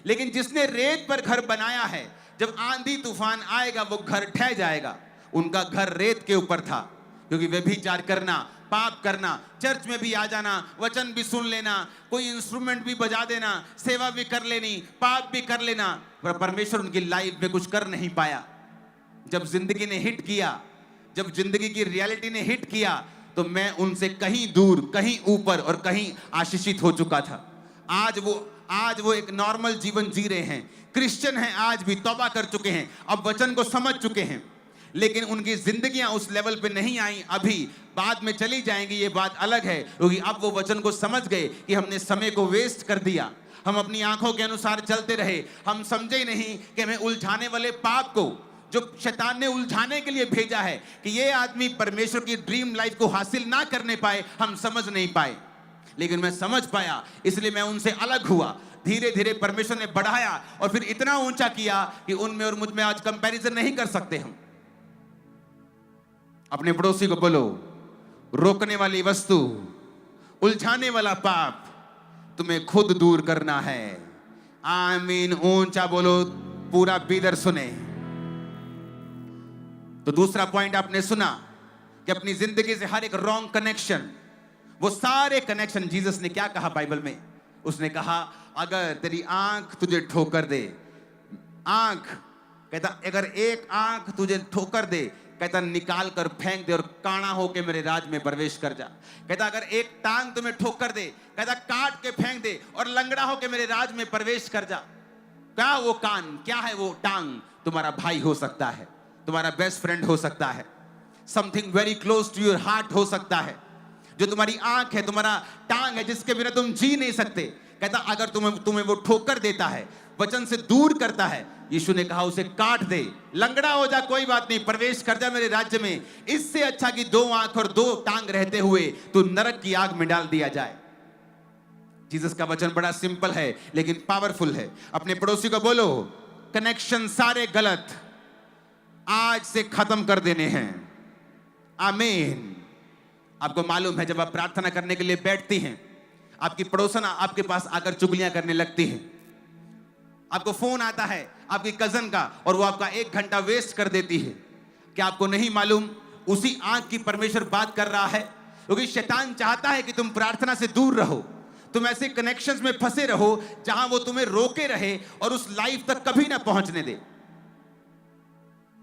लेकिन जिसने रेत पर घर बनाया है, जब आंधी तूफान आएगा वो घर ढह जाएगा। उनका घर रेत के ऊपर था, क्योंकि व्यभिचार करना, पाप करना, चर्च में भी आ जाना, वचन भी सुन लेना, कोई इंस्ट्रूमेंट भी बजा देना, सेवा भी कर लेनी, पाप भी कर लेना, पर परमेश्वर उनकी लाइफ में कुछ कर नहीं पाया। जब जिंदगी ने हिट किया, जब जिंदगी की रियलिटी ने हिट किया, तो मैं उनसे कहीं दूर, कहीं ऊपर और कहीं आशीषित हो चुका था। आज वो एक नॉर्मल जीवन जी रहे हैं, क्रिश्चियन हैं, आज भी तौबा कर चुके हैं, अब वचन को समझ चुके हैं, लेकिन उनकी जिंदगियां उस लेवल पे नहीं आई, अभी बाद में चली जाएंगी, ये बात अलग है। क्योंकि अब वो वचन को समझ गए कि हमने समय को वेस्ट कर दिया, हम अपनी आंखों के अनुसार चलते रहे, हम समझे ही नहीं कि हमें उलझाने वाले पाप को, जो शैतान ने उलझाने के लिए भेजा है कि ये आदमी परमेश्वर की ड्रीम लाइफ को हासिल ना करने पाए, हम समझ नहीं पाए। लेकिन मैं समझ पाया, इसलिए मैं उनसे अलग हुआ। धीरे धीरे परमेश्वर ने बढ़ाया और फिर इतना ऊंचा किया कि उनमें और मुझ में आज कंपैरिजन नहीं कर सकते हम। अपने पड़ोसी को बोलो, रोकने वाली वस्तु, उलझाने वाला पाप तुम्हें खुद दूर करना है। आमीन। ऊंचा बोलो, पूरा बीदर सुने। तो दूसरा पॉइंट आपने सुना कि अपनी जिंदगी से हर एक रॉन्ग कनेक्शन, वो सारे कनेक्शन, जीसस ने क्या कहा बाइबल में? उसने कहा अगर तेरी आंख तुझे ठोकर दे, आंख कहता अगर एक आंख तुझे ठोकर दे, कहता निकाल कर फेंक दे और काना होके मेरे राज में प्रवेश कर जा। कहता अगर एक टांग तुम्हें ठोकर दे, कहता काट के फेंक दे और लंगड़ा होके मेरे राज में प्रवेश कर जा। क्या वो कान, क्या है वो टांग? तुम्हारा भाई हो सकता है, तुम्हारा बेस्ट फ्रेंड हो सकता है, something very close to your heart हो सकता है। जो तुम्हारी आंख है, तुम्हारा टांग है, जिसके बिना तुम जी नहीं सकते। कहता अगर तुम्हें वो ठोकर देता है, वचन से दूर करता है, यीशु ने कहा उसे काट दे, लंगड़ा हो जा, कोई बात नहीं, प्रवेश कर जा मेरे राज्य में। इससे अच्छा कि 2 आंख और 2 टांग रहते हुए तू नरक की आग में डाल दिया जाए। जीसस का वचन बड़ा सिंपल है लेकिन पावरफुल है। अपने पड़ोसी को बोलो, कनेक्शन सारे गलत आज से खत्म कर देने हैं। आमीन। आपको मालूम है, जब आप प्रार्थना करने के लिए बैठती हैं, आपकी पड़ोसन आपके पास आकर चुगलियां करने लगती है, आपको फोन आता है आपकी कजन का और वो आपका 1 घंटा वेस्ट कर देती है। क्या आपको नहीं मालूम उसी आंख की परमेश्वर बात कर रहा है? क्योंकि शैतान चाहता है कि तुम प्रार्थना से दूर रहो, तुम ऐसे कनेक्शंस में फंसे रहो जहां वो तुम्हें रोके रहे और उस लाइफ तक कभी ना पहुंचने दे।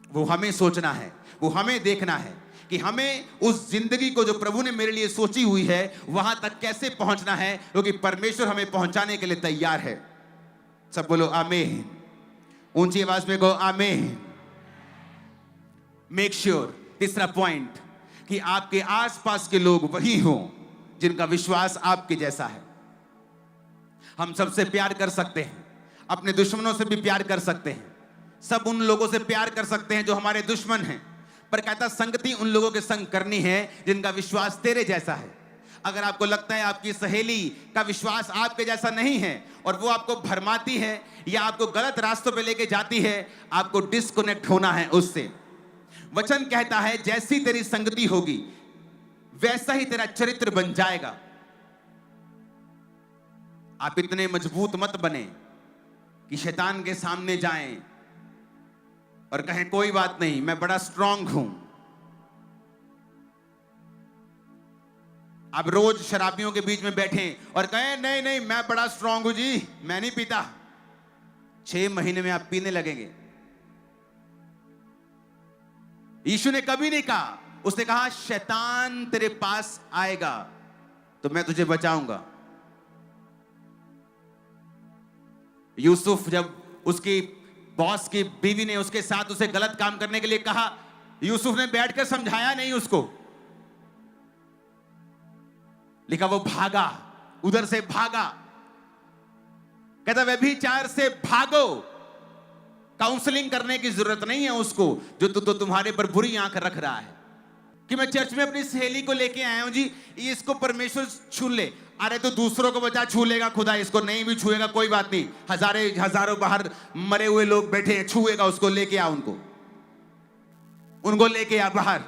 वो हमें सोचना है, वो हमें देखना है कि हमें उस जिंदगी को जो प्रभु ने मेरे लिए सोची हुई है वहां तक कैसे पहुंचना है, क्योंकि परमेश्वर हमें पहुंचाने के लिए तैयार है। सब बोलो आमीन। ऊंची आवाज में कहो आमीन। मेक श्योर, तीसरा पॉइंट, कि आपके आसपास के लोग वही हों जिनका विश्वास आपके जैसा है। हम सबसे प्यार कर सकते हैं, अपने दुश्मनों से भी प्यार कर सकते हैं, सब उन लोगों से प्यार कर सकते हैं जो हमारे दुश्मन हैं, पर कहता संगति उन लोगों के संग करनी है जिनका विश्वास तेरे जैसा है। अगर आपको लगता है आपकी सहेली का विश्वास आपके जैसा नहीं है और वो आपको भरमाती है या आपको गलत रास्तों पे लेके जाती है, आपको डिस्कनेक्ट होना है उससे। वचन कहता है जैसी तेरी संगति होगी वैसा ही तेरा चरित्र बन जाएगा। आप इतने मजबूत मत बने कि शैतान के सामने जाएं और कहें कोई बात नहीं, मैं बड़ा स्ट्रांग हूं। आप रोज शराबियों के बीच में बैठें और कहें नहीं नहीं मैं बड़ा स्ट्रांग हूं जी, मैं नहीं पीता। 6 महीने में आप पीने लगेंगे। यीशु ने कभी नहीं कहा, उसने कहा शैतान तेरे पास आएगा तो मैं तुझे बचाऊंगा। यूसुफ जब उसकी बॉस की बीवी ने उसके साथ उसे गलत काम करने के लिए कहा, यूसुफ ने बैठकर समझाया नहीं उसको। लिखा वो भागा, उधर से भागा। कहता व्यभिचार से भागो। काउंसलिंग करने की जरूरत नहीं है उसको, जो तो तुम्हारे पर बुरी आंख रख रहा है कि मैं चर्च में अपनी सहेली को लेके आया हूं जी, इसको परमेश्वर छू ले। अरे तो दूसरों को बचा, छू लेगा खुदा, इसको नहीं भी छुएगा कोई बात नहीं। हजारों बाहर मरे हुए लोग बैठे हैं, छुएगा उसको, लेके आ उनको लेके आ बाहर।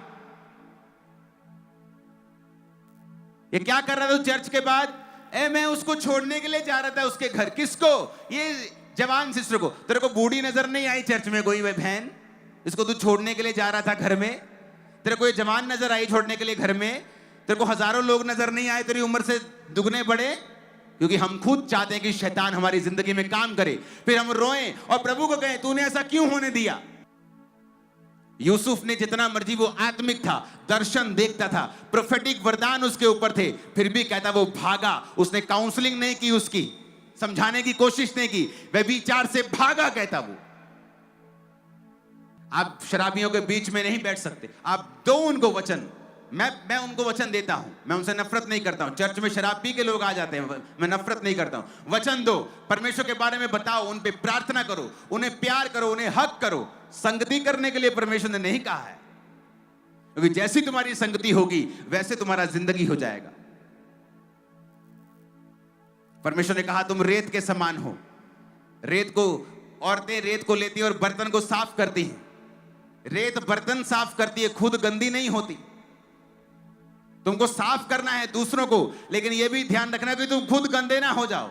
ये क्या कर रहा था चर्च के बाद? मैं उसको छोड़ने के लिए जा रहा था उसके घर। किसको? ये जवान सिस्टर को। तेरे को बूढ़ी नजर नहीं आई चर्च में कोई बहन? इसको तू छोड़ने के लिए जा रहा था घर में? तेरे को ये जवान नजर आई छोड़ने के लिए घर में? तेरे को हजारों लोग नजर नहीं आए तेरी उम्र से दुगने बड़े? क्योंकि हम खुद चाहते हैं कि शैतान हमारी जिंदगी में काम करे, फिर हम रोएं और प्रभु को कहें तूने ऐसा क्यों होने दिया। यूसुफ ने जितना मर्जी, वो आत्मिक था, दर्शन देखता था, प्रोफेटिक वरदान उसके ऊपर थे, फिर भी कहता वो भागा। उसने काउंसलिंग नहीं की, उसकी समझाने की कोशिश नहीं की, व्यभिचार से भागा कहता वो। आप शराबियों के बीच में नहीं बैठ सकते। आप दो उनको वचन। मैं उनको वचन देता हूं, मैं उनसे नफरत नहीं करता हूं। चर्च में शराब पी के लोग आ जाते हैं, मैं नफरत नहीं करता हूं। वचन दो, परमेश्वर के बारे में बताओ, उन पे प्रार्थना करो, उन्हें प्यार करो, उन्हें हक करो। संगति करने के लिए परमेश्वर ने नहीं कहा है, क्योंकि जैसी तुम्हारी संगति होगी वैसे तुम्हारा जिंदगी हो जाएगा। परमेश्वर ने कहा तुम रेत के समान हो। औरतें रेत को लेती है और बर्तन को साफ करती हैं। रेत बर्तन साफ करती है, खुद गंदी नहीं होती। तुमको साफ करना है दूसरों को, लेकिन यह भी ध्यान रखना कि तुम खुद गंदे ना हो जाओ।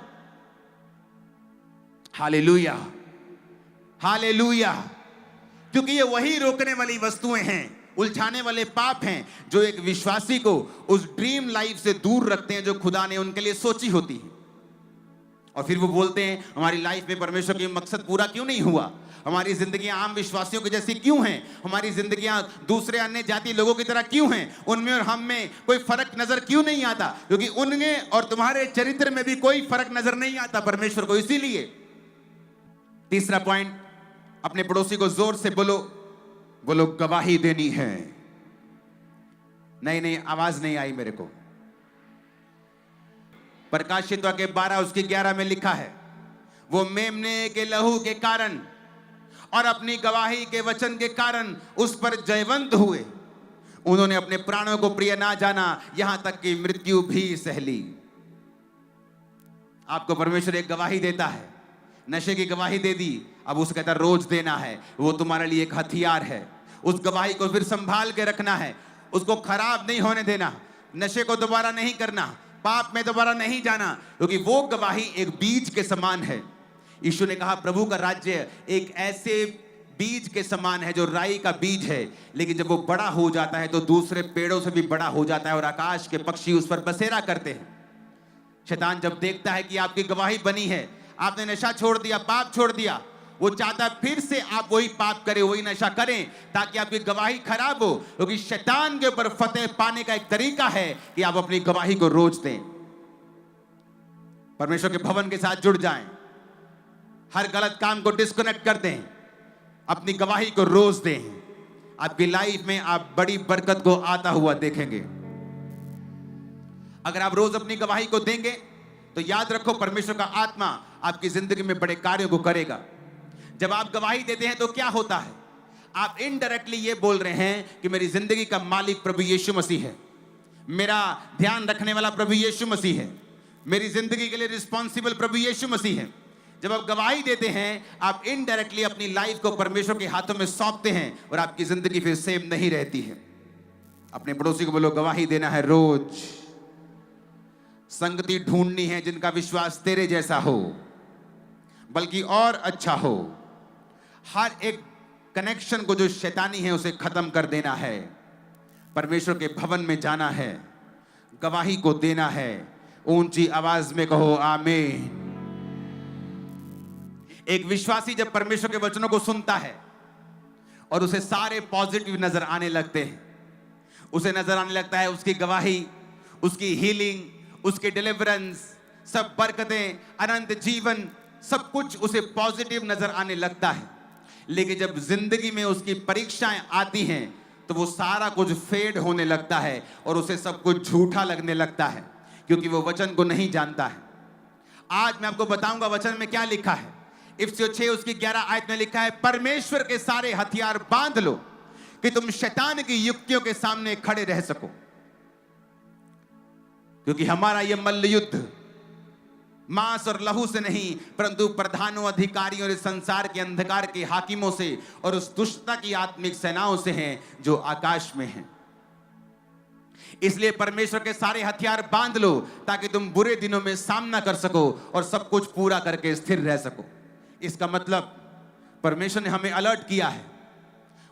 Hallelujah, hallelujah. क्योंकि ये वही रोकने वाली वस्तुएं हैं, उलझाने वाले पाप हैं, जो एक विश्वासी को उस ड्रीम लाइफ से दूर रखते हैं जो खुदा ने उनके लिए सोची होती है। और फिर वो बोलते हैं हमारी लाइफ में परमेश्वर की मकसद पूरा क्यों नहीं हुआ, हमारी जिंदगियां आम विश्वासियों की जैसी क्यों हैं, हमारी जिंदगियां दूसरे अन्य जाति लोगों की तरह क्यों हैं, उनमें और हम में कोई फर्क नजर क्यों नहीं आता? क्योंकि उनमें और तुम्हारे चरित्र में भी कोई फर्क नजर नहीं आता परमेश्वर को। इसीलिए तीसरा पॉइंट, अपने पड़ोसी को जोर से बोलो गवाही देनी है। नहीं आवाज नहीं आई मेरे को। प्रकाशित वाक्य 12 उसकी 11 में लिखा है, वो मेमने के लहू के कारण और अपनी गवाही के वचन के कारण उस पर जयवंत हुए। उन्होंने अपने प्राणों को प्रिय ना जाना, यहां तक कि मृत्यु भी सह ली। आपको परमेश्वर एक गवाही देता है, नशे की गवाही दे दी, अब उसको कहता रोज देना है। वो तुम्हारे लिए एक हथियार है। उस गवाही को फिर संभाल के रखना है, उसको खराब नहीं होने देना, नशे को दोबारा नहीं करना, पाप में दोबारा नहीं जाना, क्योंकि वो गवाही एक बीज के समान है। यीशु ने कहा प्रभु का राज्य एक ऐसे बीज के समान है जो राई का बीज है, लेकिन जब वो बड़ा हो जाता है तो दूसरे पेड़ों से भी बड़ा हो जाता है और आकाश के पक्षी उस पर बसेरा करते हैं। शैतान जब देखता है कि आपकी गवाही बनी है, आपने नशा छोड़ दिया, पाप छोड़ दिया, वो चाहता फिर से आप वही पाप करें, वही नशा करें, ताकि आपकी गवाही खराब हो। क्योंकि शैतान के ऊपर फतेह पाने का एक तरीका है कि आप अपनी गवाही को रोज दें। परमेश्वर के भवन के साथ जुड़ जाएं, हर गलत काम को डिस्कनेक्ट कर दें, अपनी गवाही को रोज दें। आपकी लाइफ में आप बड़ी बरकत को आता हुआ देखेंगे। अगर आप रोज अपनी गवाही को देंगे तो याद रखो प्रभु का आत्मा आपकी जिंदगी में बड़े कार्यों को करेगा। जब आप गवाही देते हैं तो क्या होता है? आप इनडायरेक्टली ये बोल रहे हैं कि मेरी जिंदगी का मालिक प्रभु यीशु मसीह है। मेरा ध्यान रखने वाला प्रभु यीशु मसीह है, मेरी जिंदगी के लिए रिस्पॉन्सिबल प्रभु यीशु मसीह है। जब आप गवाही देते हैं, आप इनडायरेक्टली अपनी लाइफ को परमेश्वर के हाथों में सौंपते हैं और आपकी जिंदगी फिर सेम नहीं रहती है। अपने पड़ोसी को बोलो, गवाही देना है रोज। संगति ढूंढनी है जिनका विश्वास तेरे जैसा हो, बल्कि और अच्छा हो। हर एक कनेक्शन को जो शैतानी है उसे खत्म कर देना है। परमेश्वर के भवन में जाना है, गवाही को देना है। ऊंची आवाज में कहो आमीन। एक विश्वासी जब परमेश्वर के वचनों को सुनता है और उसे सारे पॉजिटिव नजर आने लगते हैं, उसे नजर आने लगता है उसकी गवाही, उसकी हीलिंग, उसकी डिलीवरेंस, सब बरकतें, अनंत जीवन, सब कुछ उसे पॉजिटिव नजर आने लगता है। लेकिन जब जिंदगी में उसकी परीक्षाएं आती हैं तो वो सारा कुछ फेड होने लगता है और उसे सब कुछ झूठा लगने लगता है, क्योंकि वो वचन को नहीं जानता है। आज मैं आपको बताऊंगा वचन में क्या लिखा है। इफिसियों 6 उसकी 11 आयत में लिखा है, परमेश्वर के सारे हथियार बांध लो कि तुम शैतान की युक्तियों के सामने खड़े रह सको, क्योंकि हमारा यह मल्ल युद्ध मांस और लहू से नहीं, परंतु प्रधानों, अधिकारियों और इस संसार के अंधकार के हाकिमों से और उस दुष्टता की आत्मिक सेनाओं से हैं जो आकाश में हैं। इसलिए परमेश्वर के सारे हथियार बांध लो ताकि तुम बुरे दिनों में सामना कर सको और सब कुछ पूरा करके स्थिर रह सको। इसका मतलब परमेश्वर ने हमें अलर्ट किया है।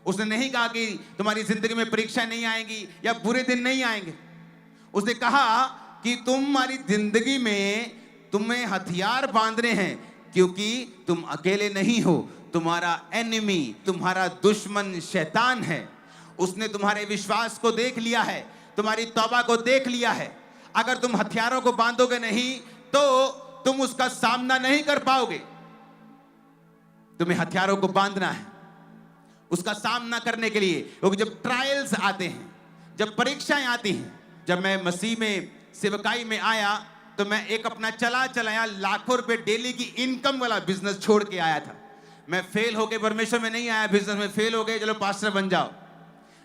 उसने नहीं कहा कि तुम्हारी जिंदगी में परीक्षा नहीं आएंगी या बुरे दिन नहीं आएंगे। उसने कहा कि तुम्हारी जिंदगी में तुम्हें हथियार बांधने हैं, क्योंकि तुम अकेले नहीं हो। तुम्हारा एनिमी, तुम्हारा दुश्मन शैतान है। उसने तुम्हारे विश्वास को देख लिया है, तुम्हारी तौबा को देख लिया है। अगर तुम हथियारों को बांधोगे नहीं तो तुम उसका सामना नहीं कर पाओगे। तुम्हें हथियारों को बांधना है उसका सामना करने के लिए, क्योंकि जब ट्रायल्स आते हैं, जब परीक्षाएं आती हैं। जब मैं मसीह में सेवकाई में आया तो मैं एक अपना चलाया लाखों रुपए डेली की इनकम वाला बिजनेस छोड़ के आया था। मैं फेल हो गए, परमेश्वर में नहीं आया, बिजनेस में फेल हो गए, चलो पास्टर बन जाओ।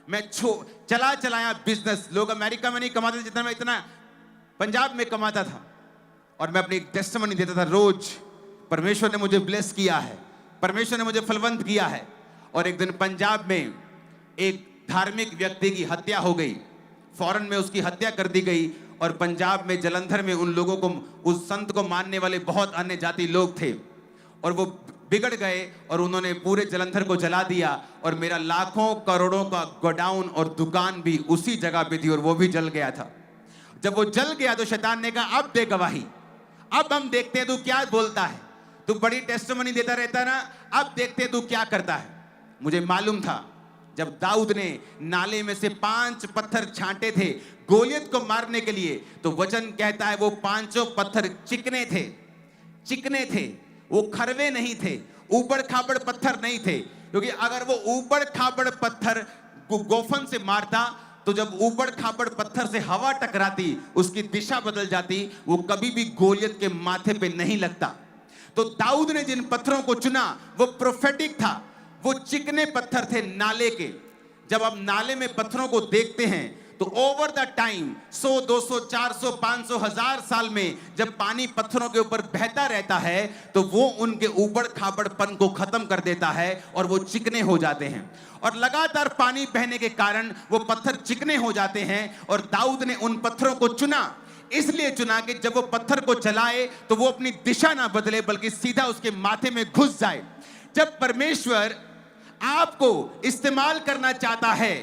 मैं चलाया बिजनेस। लोग अमेरिका में नहीं कमाते जितना मैं इतना पंजाब में कमाता था। और मैं अपनी टेस्टिमनी देता था रोज, परमेश्वर ने मुझे ब्लेस किया है, परमेश्वर ने मुझे फलवंत किया है। और एक दिन पंजाब में एक धार्मिक व्यक्ति की हत्या हो गई, फौरन में उसकी हत्या कर दी गई। और पंजाब में जलंधर में उन लोगों को, उस संत को मानने वाले बहुत अन्य जाति लोग थे और वो बिगड़ गए और उन्होंने पूरे जलंधर को जला दिया। और मेरा लाखों करोड़ों का गोडाउन और दुकान भी उसी जगह पे थी और वो भी जल गया था। जब वो जल गया तो शैतान ने कहा, अब दे गवाही, अब हम देखते हैं तू क्या बोलता है, तू बड़ी टेस्टिमनी देता रहता है ना, अब देखते हैं तू क्या करता है। मुझे मालूम था जब दाऊद ने नाले में से 5 पत्थर छांटे थे गोलियत को मारने के लिए, तो वचन कहता है वो 5 पत्थर चिकने थे, वो खरवे नहीं थे, ऊबड़ खाबड़ पत्थर नहीं थे। क्योंकि अगर वो ऊबड़ खाबड़ पत्थर गोफन से मारता तो जब ऊबड़ खाबड़ पत्थर से हवा टकराती, उसकी दिशा बदल जाती, वो कभी भी गोलियत के माथे पे नहीं लगता। तो दाऊद ने जिन पत्थरों को चुना वो प्रोफेटिक था, वो चिकने पत्थर थे नाले के। जब आप नाले में पत्थरों को देखते हैं तो ओवर द टाइम 100, 200, 400, 500, 1000 साल में जब पानी पत्थरों के ऊपर बहता रहता है तो वो उनके ऊबड़ खाबड़पन को खत्म कर देता है और वो चिकने हो जाते हैं। और लगातार पानी बहने के कारण वो पत्थर चिकने हो जाते हैं। और दाऊद ने उन पत्थरों को चुना, इसलिए चुना कि जब वो पत्थर को चलाए तो वो अपनी दिशा ना बदले बल्कि सीधा उसके माथे में घुस जाए। जब परमेश्वर आपको इस्तेमाल करना चाहता है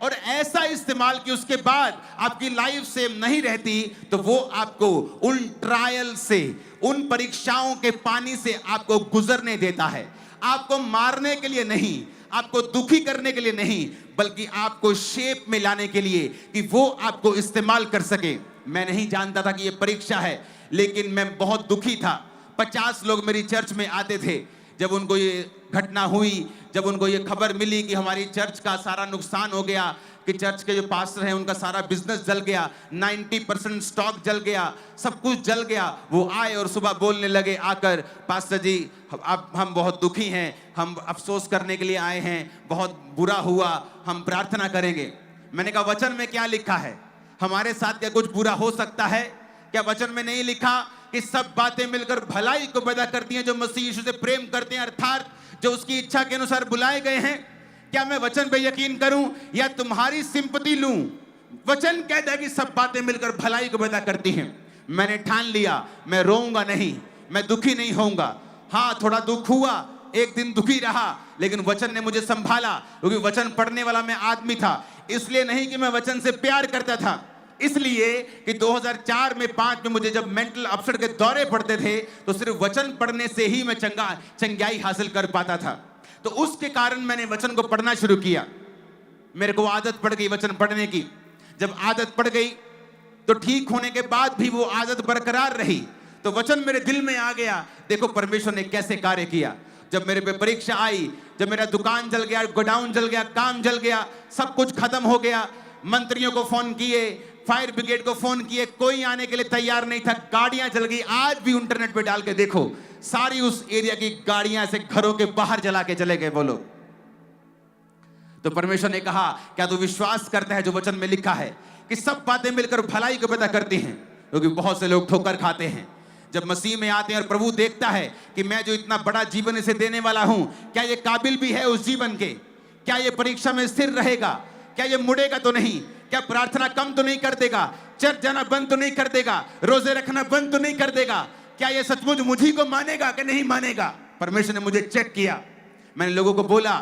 और ऐसा इस्तेमाल कि उसके बाद आपकी लाइफ सेम नहीं रहती, तो वो आपको उन ट्रायल से, उन परीक्षाओं के पानी से आपको गुजरने देता है। आपको मारने के लिए नहीं, आपको दुखी करने के लिए नहीं, बल्कि आपको शेप में लाने के लिए कि वो आपको इस्तेमाल कर सके। मैं नहीं जानता था कि ये परीक्षा है, लेकिन मैं बहुत दुखी था। 50 लोग मेरी चर्च में आते थे। जब उनको ये घटना हुई, जब उनको ये खबर मिली कि हमारी चर्च का सारा नुकसान हो गया, कि चर्च के जो पास्टर हैं उनका सारा बिजनेस जल गया, 90% स्टॉक जल गया, सब कुछ जल गया, वो आए और सुबह बोलने लगे आकर, पास्टर जी अब हम बहुत दुखी हैं, हम अफसोस करने के लिए आए हैं, बहुत बुरा हुआ, हम प्रार्थना करेंगे। मैंने कहा वचन में क्या लिखा है? हमारे साथ क्या कुछ बुरा हो सकता है? क्या वचन में नहीं लिखा कि सब बातें मिलकर भलाई को पैदा करती हैं जो मसीह यीशु से प्रेम करते हैं, अर्थात जो उसकी इच्छा के अनुसार बुलाए गए हैं? क्या मैं वचन पे यकीन करूं या तुम्हारी सिंपैथी लूं? वचन कहता है कि सब बातें मिलकर भलाई को पैदा करती हैं। मैंने ठान लिया, मैं रोऊंगा नहीं, मैं दुखी नहीं होऊंगा। हाँ, थोड़ा दुख हुआ, एक दिन दुखी रहा, लेकिन वचन ने मुझे संभाला, क्योंकि वचन पढ़ने वाला मैं आदमी था। इसलिए नहीं कि मैं वचन से प्यार करता था, इसलिए कि 2004 में 5 में मुझे जब मेंटल अपसेट के दौरे पड़ते थे तो सिर्फ वचन पढ़ने से ही मैं चंगाई हासिल कर पाता था। तो उसके कारण मैंने वचन को पढ़ना शुरू किया। मेरे को आदत पड़ गई वचन पढ़ने की। जब आदत पड़ गई तो ठीक होने के बाद भी वो आदत बरकरार रही, तो वचन मेरे दिल में आ गया। देखो परमेश्वर ने कैसे कार्य किया। जब मेरे पे परीक्षा आई, जब मेरा दुकान जल गया, गोडाउन जल गया, काम जल गया, सब कुछ खत्म हो गया, मंत्रियों को फोन किए, फायर ब्रिगेड को फोन किए, कोई आने के लिए तैयार नहीं था, गाड़ियां जल गई। आज भी इंटरनेट पे डाल के देखो, सारी उस एरिया की गाड़ियां से घरों के बाहर जला के चले गए वो लोग। तो परमेश्वर ने कहा, क्या तू विश्वास करता है जो वचन में लिखा है कि सब बातें मिलकर भलाई को पैदा करती हैं? क्योंकि बहुत से लोग ठोकर खाते हैं। जब मसीह में आते हैं और प्रभु देखता है कि मैं जो इतना बड़ा जीवन इसे देने वाला हूं, क्या ये काबिल भी है उस जीवन के? क्या ये परीक्षा में स्थिर रहेगा? क्या ये मुड़ेगा तो नहीं? क्या प्रार्थना कम तो नहीं कर देगा? चर्च जाना बंद तो नहीं कर देगा? रोजे रखना बंद तो नहीं कर देगा? क्या ये सचमुच मुझी को मानेगा कि नहीं मानेगा? परमेश्वर ने मुझे चेक किया। मैंने लोगों को बोला,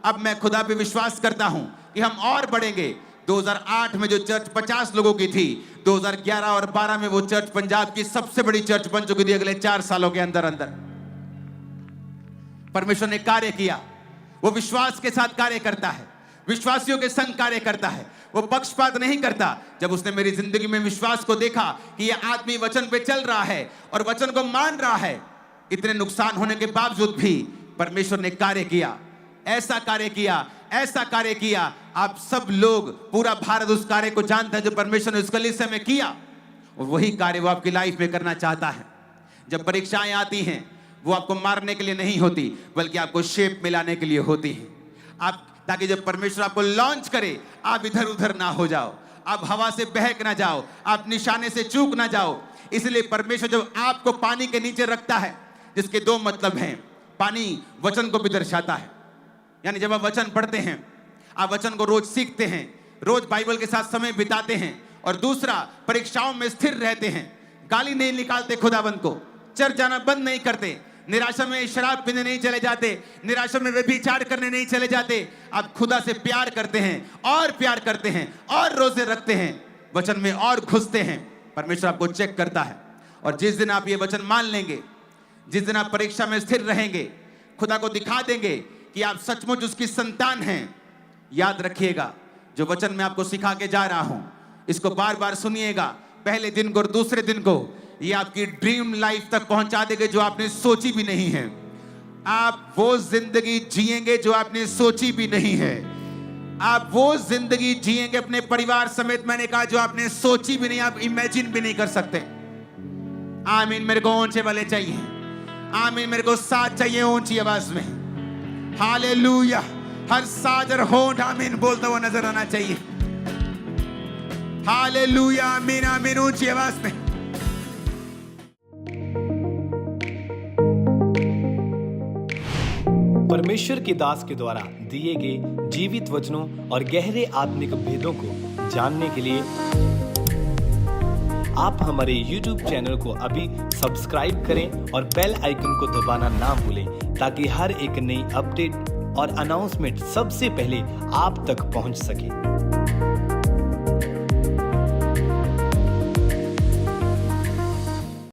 अब मैं खुदा पे विश्वास करता हूं कि हम और बढ़ेंगे। 2008 में जो चर्च 50 लोगों की थी, 2011 और 12 में वो चर्च पंजाब की सबसे बड़ी चर्च बन चुकी थी अगले 4 सालों के अंदर अंदर। परमेश्वर ने कार्य किया। वो विश्वास के साथ कार्य करता है, विश्वासियों के संग कार्य करता है, वो पक्षपात नहीं करता। जब उसने मेरी जिंदगी में विश्वास को देखा कि ये आदमी वचन पे चल रहा है और वचन को मान रहा है, इतने नुकसान होने के बावजूद भी परमेश्वर ने कार्य किया, ऐसा कार्य किया, ऐसा कार्य किया। आप सब लोग, पूरा भारत उस कार्य को जानता है जो परमेश्वर ने उस कलीसिया में किया, और वही कार्य वो आपकी लाइफ में करना चाहता है। जब परीक्षाएं आती हैं, वो आपको मारने के लिए नहीं होती, बल्कि आपको शेप मिलाने के लिए होती है। आप, ताकि जब परमेश्वर आपको लॉन्च करे, आप इधर उधर ना हो जाओ, आप हवा से बहक ना जाओ, आप निशाने से चूक ना जाओ। इसलिए परमेश्वर जब आपको पानी के नीचे रखता है, जिसके 2 मतलब हैं, पानी वचन को भी दर्शाता है, यानी जब आप वचन पढ़ते हैं, आप वचन को रोज सीखते हैं, रोज बाइबल के साथ समय बिताते हैं, और दूसरा परीक्षाओं में स्थिर रहते हैं, गाली नहीं निकालते खुदाबंद को, चर्च जाना बंद नहीं करते, निराशा में शराब पीने नहीं चले जाते, निराशा में व्यभिचार करने नहीं चले जाते। आप खुदा से प्यार करते हैं और प्यार करते हैं और रोजे रखते हैं, वचन में और घुसते हैं। परमेश्वर आपको चेक करता है, और जिस दिन आप ये वचन मान लेंगे, जिस दिन आप परीक्षा में स्थिर रहेंगे, खुदा को दिखा देंगे कि आप सचमुच उसकी संतान हैं। याद रखिएगा, जो वचन मैं आपको सिखा के जा रहा हूं, इसको बार बार सुनिएगा। पहले दिन को और दूसरे दिन को ये आपकी ड्रीम लाइफ तक पहुंचा देंगे जो आपने सोची भी नहीं है। आप वो जिंदगी जिएंगे जो आपने सोची भी नहीं है। आप वो जिंदगी जिएंगे अपने परिवार समेत, मैंने कहा, जो आपने सोची भी नहीं, आप इमेजिन भी नहीं कर सकते। आमीन। मेरे को ऊंचे वाले चाहिए, आमीन। मेरे को साथ चाहिए ऊंची आवाज में। हालेलुया। हर साजर होंठ आमीन बोलता हुआ नजर आना चाहिए। हालेलुया। आमीन आमीन। ऊंची आवाज में। परमेश्वर के दास के द्वारा दिए गए जीवित वचनों और गहरे आत्मिक भेदों को जानने के लिए आप हमारे YouTube चैनल को अभी सब्सक्राइब करें और बेल आइकन को दबाना ना भूलें, ताकि हर एक नई अपडेट और अनाउंसमेंट सबसे पहले आप तक पहुंच सके।